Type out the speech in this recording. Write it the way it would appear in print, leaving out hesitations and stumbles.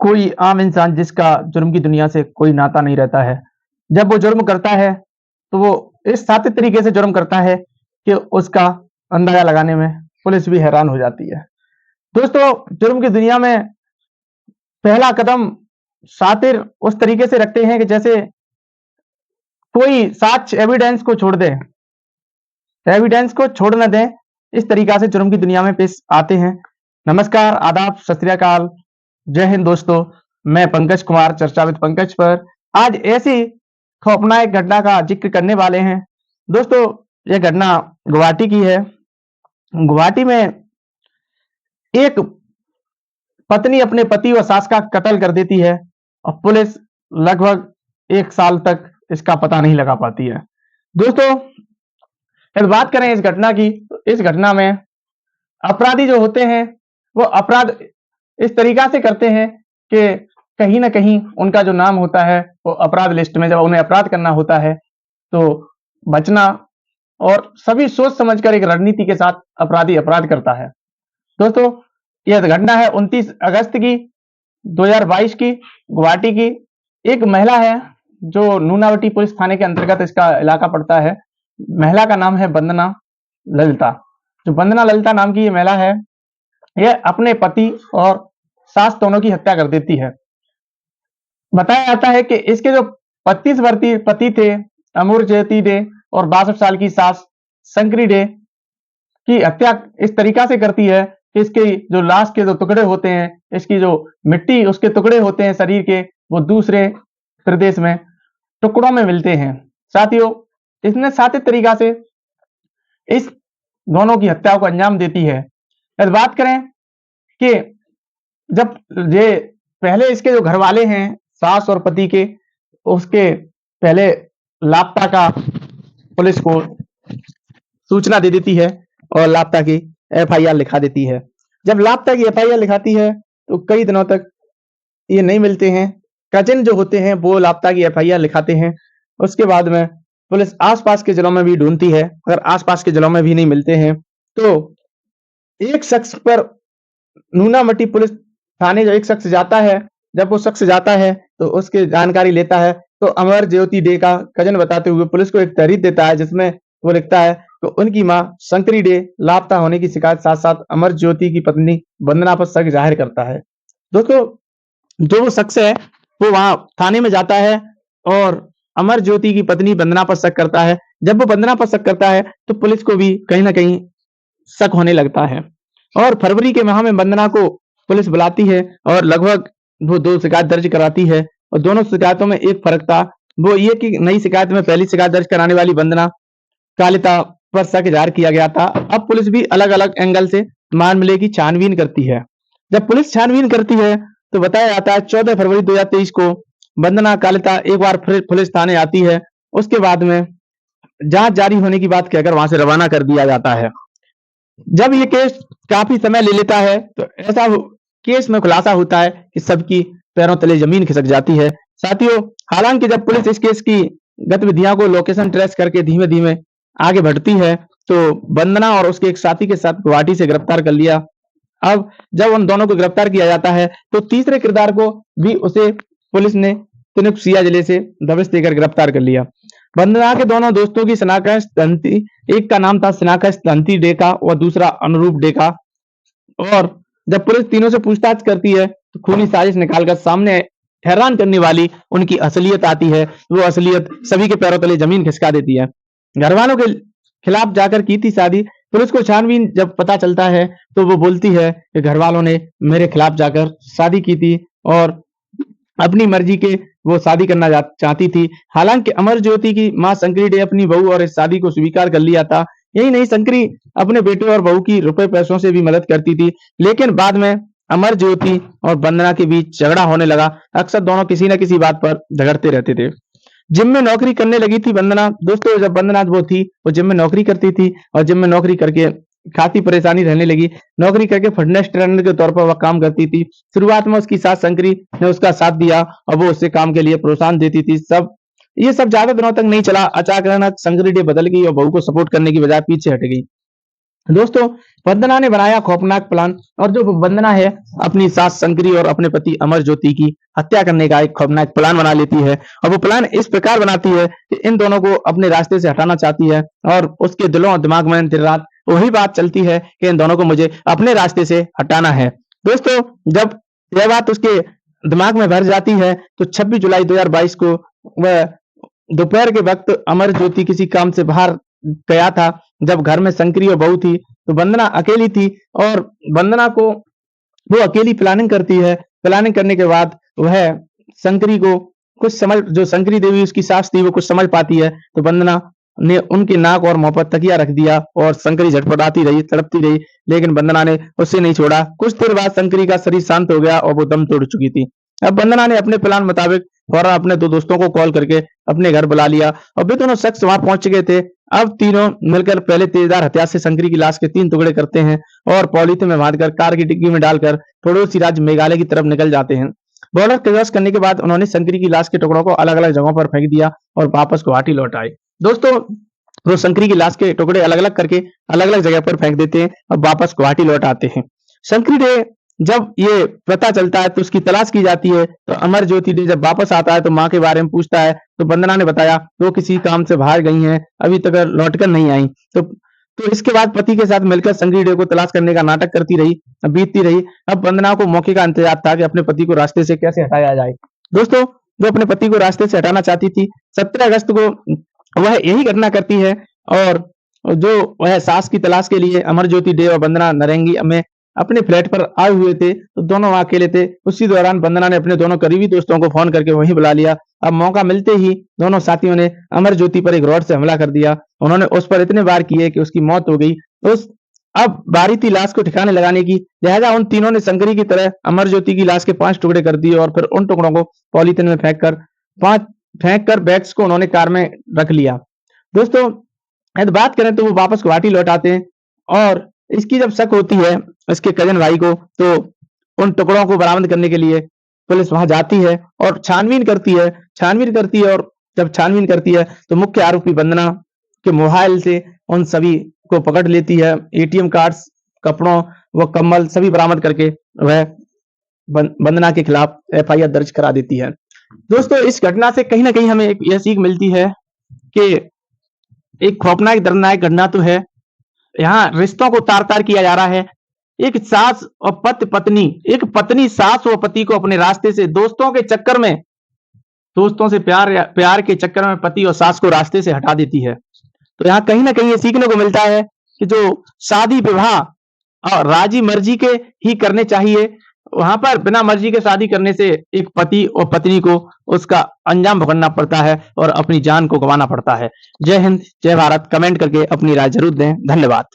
कोई आम इंसान जिसका जुर्म की दुनिया से कोई नाता नहीं रहता है, जब वो जुर्म करता है, तो वो इस साथी तरीके से जुर्म करता है कि उसका अंदाज़ा लगाने में पुलिस भी हैरान हो जाती है। दोस्तों, जुर्म की दुनिया में पहला कदम शातिर उस तरीके से रखते हैं कि जैसे कोई साक्ष्य एविडेंस को छोड़ दे, एविडेंस को छोड़ ना दें, इस तरीका से जुर्म की दुनिया में पेश आते हैं। नमस्कार, आदाब, सत श्री अकाल, जय हिंद दोस्तों। मैं पंकज कुमार, चर्चा विद पंकज पर आज ऐसी खौफनाक घटना का जिक्र करने वाले हैं। दोस्तों, यह घटना गुवाहाटी की है। गुवाहाटी में एक पत्नी अपने पति और सास का कत्ल कर देती है और पुलिस लगभग 1 साल तक इसका पता नहीं लगा पाती है। दोस्तों, यदि बात करें इस घटना की, तो इस घटना में अपराधी जो होते हैं, वो अपराध इस तरीका से करते हैं कि कहीं न कहीं उनका जो नाम होता है, वो अपराध लिस्ट में जब उन्हें अपराध करना होता है, तो बचना और सभी सोच समझकर एक रणनीति के साथ अपराधी अपराध करता है। दोस्तों, यह घटना है 29 अगस्त की 2022 की, गुवाहाटी की। एक महिला है जो नूनावटी पुलिस थाने के अंतर्गत इसका इलाका पड़ता है। महिला का नाम है वंदना ललिता। जो वंदना ललिता नाम की ये महिला है, यह अपने पति और सास दोनों की हत्या कर देती है। बताया जाता है कि इसके जो 25 वर्षीय पति थे, अमूर ज्योति डे, और 62 साल की सास शंकरी डे की हत्या इस तरीका से करती है कि इसके जो लाश के जो टुकड़े होते हैं, इसकी जो मिट्टी उसके टुकड़े होते हैं शरीर के, वो दूसरे प्रदेश में टुकड़ों में मिलते हैं। साथियों, इसने साथी तरीका से इस दोनों की हत्या को अंजाम देती है। यदि बात करें कि जब ये पहले इसके जो घर वाले हैं, सास और पति के, उसके पहले लापता का पुलिस को सूचना दे देती है और लापता की एफआईआर लिखा देती है। जब लापता की एफआईआर लिखाती है, तो कई दिनों तक ये नहीं मिलते हैं। कजिन जो होते हैं वो लापता की एफआईआर लिखाते हैं। उसके बाद में पुलिस आसपास के जिलों में भी ढूंढती है। अगर आसपास के जिलों में भी नहीं मिलते हैं, तो एक शख्स पर नूनामटी पुलिस थाने जो एक शख्स जाता है, जब वो शख्स जाता है तो उसकी जानकारी लेता है, तो अमर ज्योति डे का कजन बताते हुए पुलिस को एक तहरीर देता है, जिसमें वो लिखता है कि उनकी मां शंकरी डे लापता होने की शिकायत साथ साथ अमर ज्योति की पत्नी वंदना पर शक जाहिर करता है। दोस्तों, जो वो शख्स है वो वहां थाने में जाता है और अमर ज्योति की पत्नी वंदना पर शक करता है। जब वो वंदना पर शक करता है, तो पुलिस को भी कहीं ना कहीं शक होने लगता है और फरवरी के माह में वंदना को पुलिस बुलाती है और लगभग वो 2 शिकायत दर्ज कराती है। और दोनों शिकायतों में एक फर्क था, वो ये कि नई शिकायत में पहली शिकायत दर्ज कराने वाली वंदना कालिता पर शक जाहिर किया गया था। अब पुलिस भी अलग अलग एंगल से मामले की छानबीन करती है। जब पुलिस छानबीन करती है, तो बताया जाता है 14 फरवरी 2023 को वंदना कालिता एक बार फिर पुलिस थाने आती है। उसके बाद में जांच जारी होने की बात कहकर वहां से रवाना कर दिया जाता है। जब ये केस काफी समय ले लेता है, तो ऐसा केस में खुलासा होता है कि सबकी पैरों तले जमीन खिसक जाती है। साथियों, हालांकि जब पुलिस इस केस की गतिविधियों को लोकेशन ट्रेस करके धीमे धीमे आगे बढ़ती है, तो वंदना और उसके एक साथी के साथ गुवाहाटी से गिरफ्तार कर लिया। अब जब उन दोनों को गिरफ्तार किया जाता है, तो तीसरे किरदार को भी उसे पुलिस ने तिनुकसिया जिले से दबिश देकर गिरफ्तार कर लिया। वंदना के दोनों दोस्तों की शनाख्त धनती, एक का नाम था शनाख्त धनती डे का और दूसरा अनुरूप डे का। और जब पुलिस तीनों से पूछताछ करती है, तो खूनी साजिश निकालकर सामने हैरान करने वाली उनकी असलियत आती है। वो असलियत सभी के पैरों तले जमीन खिसका देती है। घर वालों के खिलाफ जाकर की थी शादी। पुलिस को छानबीन जब पता चलता है, तो वो बोलती है कि घर वालों ने मेरे खिलाफ जाकर शादी की थी और अपनी मर्जी के वो शादी करना चाहती थी। हालांकि अमर ज्योति की मां शंकरी डे अपनी बहू और इस शादी को स्वीकार कर लिया था। यही नहीं, शंकरी अपने बेटे और बहू की रुपए पैसों से भी मदद करती थी। लेकिन बाद में अमर ज्योति और वंदना के बीच झगड़ा होने लगा। अक्सर दोनों किसी न किसी बात पर झगड़ते रहते थे। जिम में नौकरी करने लगी थी वंदना। दोस्तों, जब वंदना वो थी, वो जिम में नौकरी करती थी और जिम में नौकरी करके खासी परेशानी रहने लगी। नौकरी करके फिटनेस ट्रेनर के तौर पर वह काम करती थी। शुरुआत में उसकी सास शंकरी ने उसका साथ दिया और वो उससे काम के लिए प्रोत्साहन देती थी। ये सब ज्यादा दिनों तक नहीं चला। अचानक शंकरी डे बदल गई और बहू को सपोर्ट करने की बजाय पीछे हट गई। दोस्तों, वंदना ने बनाया खौफनाक प्लान और जो वंदना है अपनी सास शंकरी और अपने पति अमर ज्योति की हत्या करने का एक खौफनाक प्लान बना लेती है और वो प्लान इस प्रकार बनाती है कि इन दोनों को अपने रास्ते से हटाना चाहती है और उसके दिलों और दिमाग में दिन रात वही बात चलती है कि इन दोनों को मुझे अपने रास्ते से हटाना है। दोस्तों, जब यह बात उसके दिमाग में भर जाती है तो 26 जुलाई 2022 को वह दोपहर के वक्त अमर ज्योति किसी काम से बाहर गया था। जब घर में शंकरी और बहू थी तो वंदना अकेली थी और वंदना को वो अकेली प्लानिंग करती है। प्लानिंग करने के बाद वह शंकरी को कुछ समझ जो शंकरी देवी उसकी सास थी वो कुछ समझ पाती है तो वंदना ने उनके नाक और मुंह पर तकिया रख दिया और शंकरी झटपटाती रही, तड़पती रही, लेकिन वंदना ने उससे नहीं छोड़ा। कुछ देर बाद शंकरी का शरीर शांत हो गया और वो दम तोड़ चुकी थी। अब वंदना ने अपने प्लान मुताबिक फौरन अपने दो दोस्तों को कॉल करके अपने घर बुला लिया और वे दोनों शख्स वहां पहुंच गए थे। अब तीनों मिलकर पहले तेजदार हथियार से शंकरी की लाश के 3 टुकड़े करते हैं और पॉलीथिन में बांधकर कार की डिग्गी में डालकर पड़ोसी राज्य मेघालय की तरफ निकल जाते हैं। बॉर्डर क्रॉस करने के बाद उन्होंने शंकरी की लाश के टुकड़ों को अलग-अलग जगहों पर फेंक दिया और वापस गुवाहाटी लौट आए। दोस्तों, वो शंकरी की लाश के टुकड़े अलग-अलग करके अलग-अलग जगह पर फेंक देते हैं और वापस गुवाहाटी लौट आते हैं। शंकरी ने जब ये पता चलता है तो उसकी तलाश की जाती है तो अमर ज्योति ने जब वापस आता है तो माँ के बारे में पूछता है तो वंदना ने बताया वो किसी काम से बाहर गई हैं, अभी तक लौटकर नहीं आई। तो इसके बाद पति के साथ मिलकर शंकरी डे को तलाश करने का नाटक करती रही, बीतती रही। अब वंदना को मौके का इंतजार था कि अपने पति को रास्ते से कैसे हटाया जाए। दोस्तों, वो अपने पति को रास्ते से हटाना चाहती थी। 17 अगस्त को वह यही घटना करती है और जो वह सास की तलाश के लिए अमर ज्योति डे और वंदना नरेंगी में अपने फ्लैट पर आए हुए थे तो दोनों वहां अकेले थे। उसी दौरान वंदना ने अपने दोनों करीबी दोस्तों को फोन करके वहीं बुला लिया। अब मौका मिलते ही दोनों साथियों ने अमर ज्योति पर एक रॉड से हमला कर दिया। उन्होंने उस पर इतने वार किए कि उसकी मौत हो गई। उस अब बारी थी लाश को ठिकाने लगाने की, लिहाजा उन तीनों ने शंकरी की तरह अमर ज्योति की लाश के 5 टुकड़े कर दिए और फिर उन टुकड़ों को पॉलीथिन में फेंक कर बैग्स को उन्होंने कार में रख लिया। दोस्तों, यदि बात करें तो वो वापस गुवाहाटी लौट आते हैं और इसकी जब शक होती है इसके कजन भाई को तो उन टुकड़ों को बरामद करने के लिए पुलिस वहां जाती है और छानबीन करती है और जब छानबीन करती है तो मुख्य आरोपी वंदना के मोबाइल से उन सभी को पकड़ लेती है। एटीएम कार्ड्स, कपड़ों व कम्बल सभी बरामद करके वह वंदना के खिलाफ एफआईआर दर्ज करा देती है। दोस्तों, इस घटना से कहीं ना कहीं हमें यह सीख मिलती है कि एक खौफनाक दर्दनाक घटना तो है, यहाँ रिश्तों को तार-तार किया जा रहा है। एक सास और पत्नी, एक पत्नी सास और पति को अपने रास्ते से दोस्तों से प्यार के चक्कर में पति और सास को रास्ते से हटा देती है। तो यहाँ कहीं ना कहीं ये सीखने को मिलता है कि जो शादी विवाह और राजी मर्जी के ही करने चाहिए, वहां पर बिना मर्जी के शादी करने से एक पति और पत्नी को उसका अंजाम भुगतना पड़ता है और अपनी जान को गंवाना पड़ता है। जय हिंद, जय भारत। कमेंट करके अपनी राय जरूर दें। धन्यवाद।